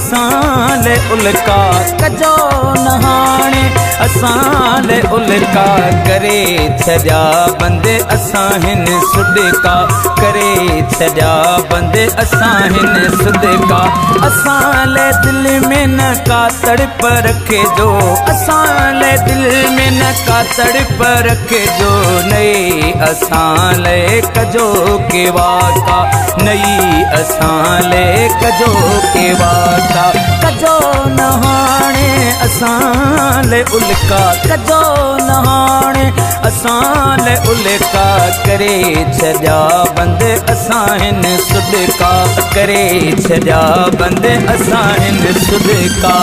असां ले उल्का कजो नहाणे असां ले उल्का करे छॾिया बंदे असां हिन सदका करे छॾिया बंदे असां हिन सदका असां ले दिल में न का तड़प रखे जो असां ले दिल में न का तड़प रखे जो नई असां ले कजो के वाका नई असां ले कजो के वाका कजो नहाणे असां ले उल्का कजो नहाणे असां ले उल्का करे छॾिया बंदे असां हिन सदका करे छॾिया बंदे असां हिन सदका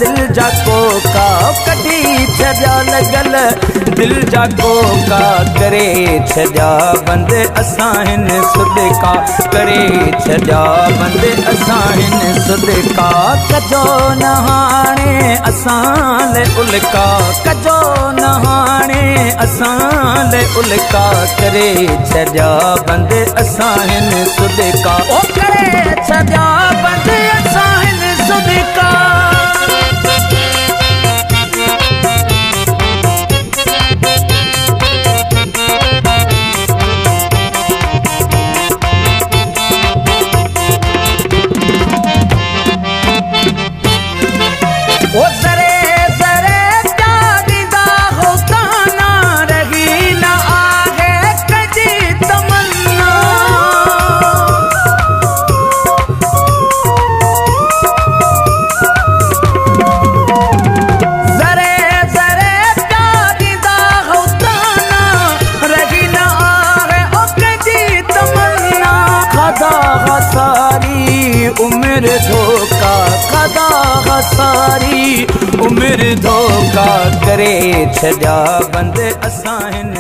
दिल जाको का कढी छॾिया लॻल दिल जाको का करे छॾिया बंदे असां हिन सदका करे छॾिया बंदे असां हिन सदका कजो नहाणे असां ले उल्का कजो नहाणे असां ले उल्का करे छॾिया बंदे असां हिन सदका ओ करे छॾिया बंदे असां हिन सदका ओ जरे जरे जागीदा हो काना रही न आगे कजी तमन्ना जरे जरे जागीदा हो काना रही न आगे ओ कजी तमन्ना खदा सारी उम्र धोखा खदा सारी उम्र धोखा करे छॾिया बंदे असां हिन